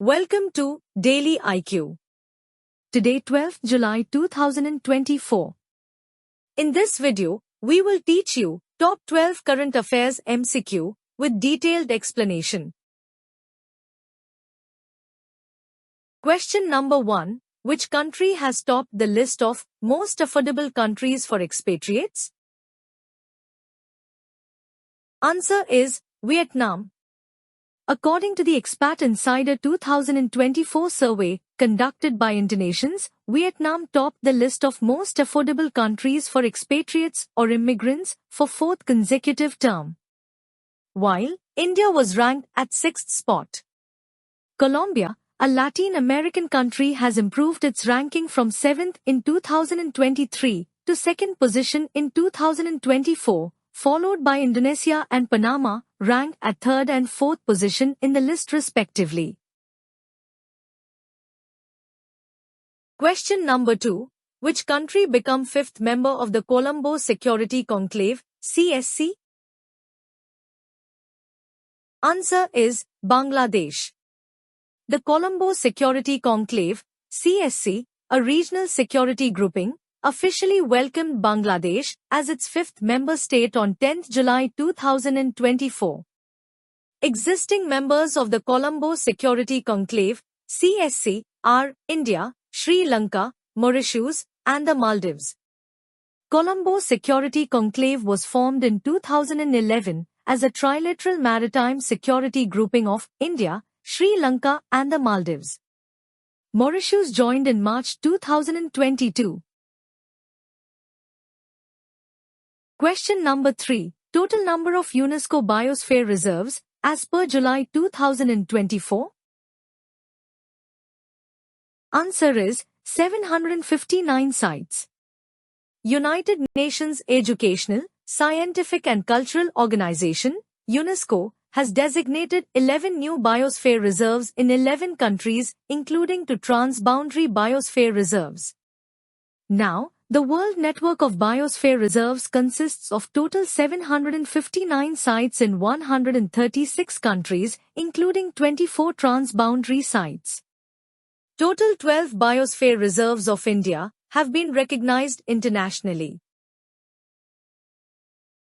Welcome to Daily IQ. Today 12th July 2024. In this video, we will teach you top 12 current affairs MCQ with detailed explanation. Question number 1. Which country has topped the list of most affordable countries for expatriates? Answer is Vietnam. According to the Expat Insider 2024 survey conducted by Internations, Vietnam topped the list of most affordable countries for expatriates or immigrants for fourth consecutive term, while India was ranked at sixth spot. Colombia, a Latin American country, has improved its ranking from 7th in 2023 to second position in 2024, followed by Indonesia and Panama, ranked at third and fourth position in the list respectively. Question number 2. Which country became fifth member of the Colombo Security Conclave, CSC? Answer is Bangladesh. The Colombo Security Conclave, CSC, a regional security grouping, officially welcomed Bangladesh as its fifth member state on 10th July 2024. Existing members of the Colombo Security Conclave, CSC, are India, Sri Lanka, Mauritius, and the Maldives. Colombo Security Conclave was formed in 2011 as a trilateral maritime security grouping of India, Sri Lanka, and the Maldives. Mauritius joined in March 2022. Question number 3. Total number of UNESCO Biosphere Reserves as per July 2024? Answer is 759 sites. United Nations Educational, Scientific and Cultural Organization, UNESCO, has designated 11 new biosphere reserves in 11 countries, including two transboundary biosphere reserves. Now, the world network of biosphere reserves consists of total 759 sites in 136 countries, including 24 transboundary sites. Total 12 biosphere reserves of India have been recognized internationally.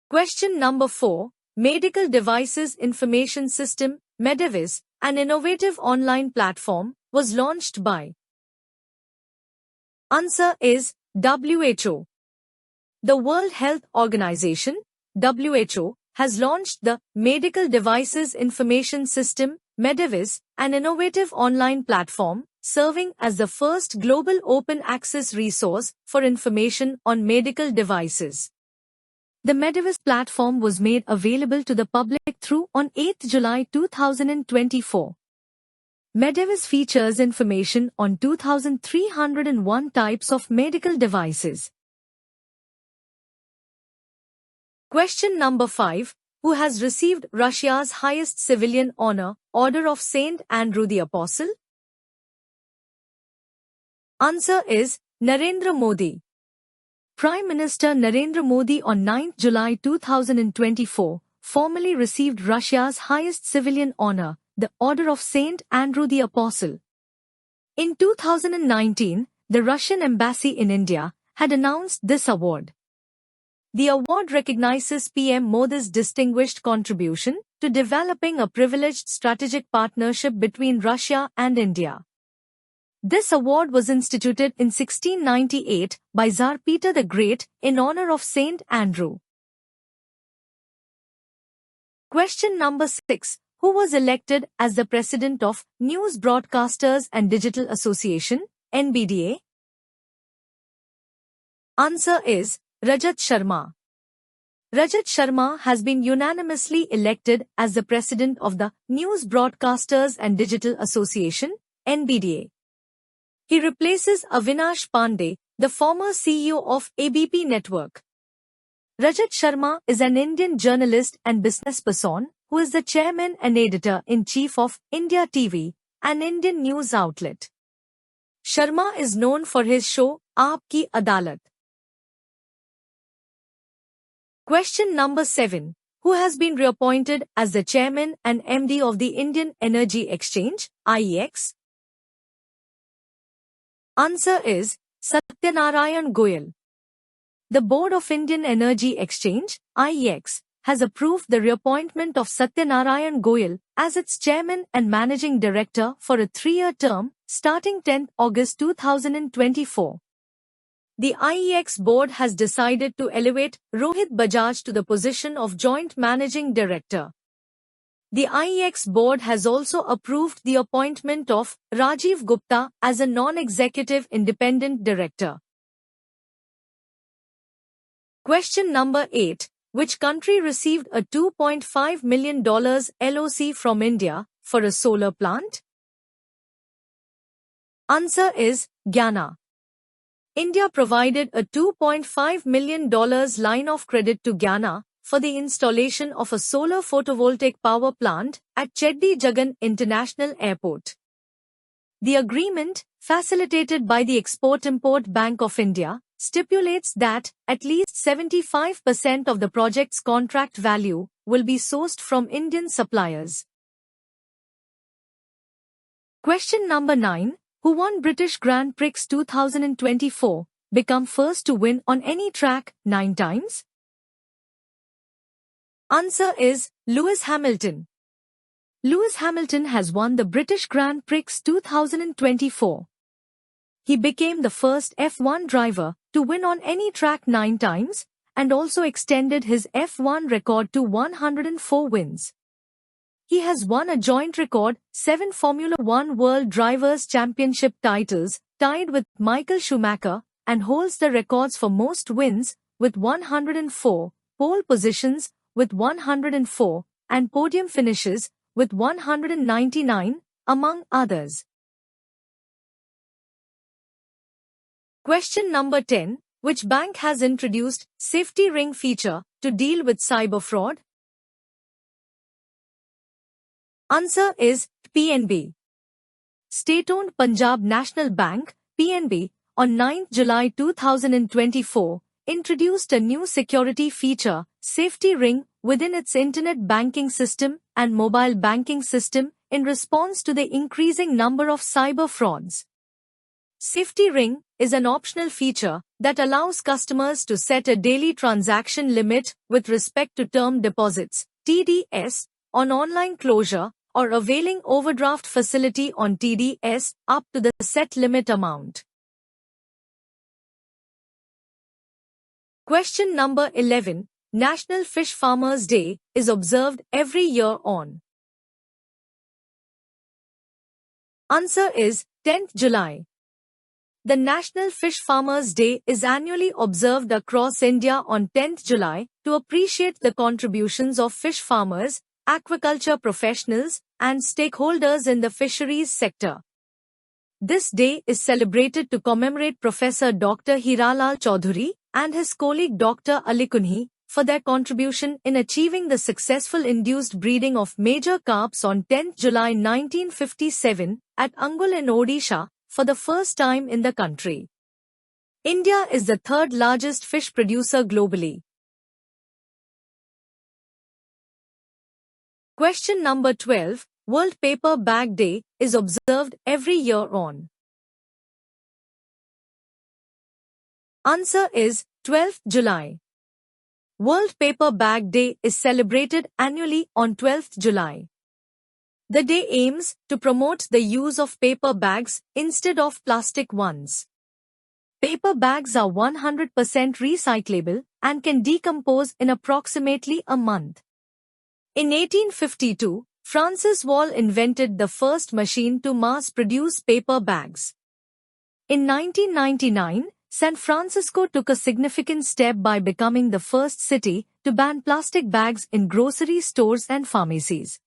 Question number 4. Medical Devices Information System, Medivis, an innovative online platform, was launched by. Answer is WHO. The World Health Organization, WHO, has launched the Medical Devices Information System, Medivis, an innovative online platform, serving as the first global open access resource for information on medical devices. The Medivis platform was made available to the public through on 8th July 2024. Medivis features information on 2,301 types of medical devices. Question number 5. Who has received Russia's highest civilian honor, Order of Saint Andrew the Apostle? Answer is Narendra Modi. Prime Minister Narendra Modi on 9th July 2024 formally received Russia's highest civilian honor, the Order of Saint Andrew the Apostle. In 2019, the Russian embassy in India had announced this award. The award recognizes PM Modi's distinguished contribution to developing a privileged strategic partnership between Russia and India. This award was instituted in 1698 by Tsar Peter the Great in honor of Saint Andrew. Question number 6. Who was elected as the president of News Broadcasters and Digital Association, NBDA? Answer is Rajat Sharma. Rajat Sharma has been unanimously elected as the president of the News Broadcasters and Digital Association, NBDA. He replaces Avinash Pandey, the former CEO of ABP Network. Rajat Sharma is an Indian journalist and businessperson who is the chairman and editor-in-chief of India TV, an Indian news outlet. Sharma is known for his show, Aap Ki Adalat. Question number 7. who has been reappointed as the Chairman and MD of the Indian Energy Exchange, IEX? Answer is Satyanarayan Goyal. The Board of Indian Energy Exchange, IEX, has approved the reappointment of Satyanarayan Goyal as its Chairman and Managing Director for a 3-year term starting 10 August 2024. The IEX board has decided to elevate Rohit Bajaj to the position of Joint Managing Director. The IEX board has also approved the appointment of Rajiv Gupta as a non-executive independent director. Question number 8. Which country received a $2.5 million LOC from India for a solar plant? Answer is Ghana. India provided a $2.5 million line of credit to Ghana for the installation of a solar photovoltaic power plant at Cheddi Jagan International Airport. The agreement, facilitated by the Export-Import Bank of India, stipulates that at least 75% of the project's contract value will be sourced from Indian suppliers. Question number 9. Who won British Grand Prix 2024, become first to win on any track 9 times? Answer is Lewis Hamilton. Lewis Hamilton has won the British Grand Prix 2024. He became the first F1 driver to win on any track 9 times and also extended his F1 record to 104 wins. He has won a joint record 7 Formula One World Drivers' Championship titles, tied with Michael Schumacher, and holds the records for most wins with 104, pole positions with 104, and podium finishes with 199, among others. Question number 10. Which bank has introduced safety ring feature to deal with cyber fraud? Answer is PNB. State-owned Punjab National Bank, PNB, on 9 July 2024, introduced a new security feature, Safety Ring, within its internet banking system and mobile banking system in response to the increasing number of cyber frauds. Safety Ring is an optional feature that allows customers to set a daily transaction limit with respect to term deposits, TDS, on online closure, or availing overdraft facility on TDS up to the set limit amount. Question number 11. National Fish Farmers Day is observed every year on. Answer is 10th July. The National Fish Farmers Day is annually observed across India on 10th July to appreciate the contributions of fish farmers, aquaculture professionals, and stakeholders in the fisheries sector. This day is celebrated to commemorate Professor Dr. Hiralal Chaudhuri and his colleague Dr. Alikunhi for their contribution in achieving the successful induced breeding of major carps on 10th July 1957 at Angul in Odisha for the first time in the country. India is the third largest fish producer globally. Question number 12. World Paper Bag Day is observed every year on. Answer is 12th July. World Paper Bag Day is celebrated annually on 12th July. The day aims to promote the use of paper bags instead of plastic ones. Paper bags are 100% recyclable and can decompose in approximately a month. In 1852, Francis Wall invented the first machine to mass-produce paper bags. In 1999, San Francisco took a significant step by becoming the first city to ban plastic bags in grocery stores and pharmacies.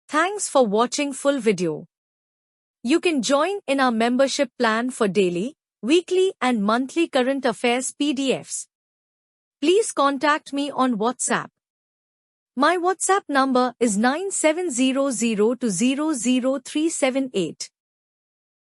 Thanks for watching full video. You can join in our membership plan for daily, weekly and monthly current affairs PDFs. Please contact me on WhatsApp. My WhatsApp number is 9700200378.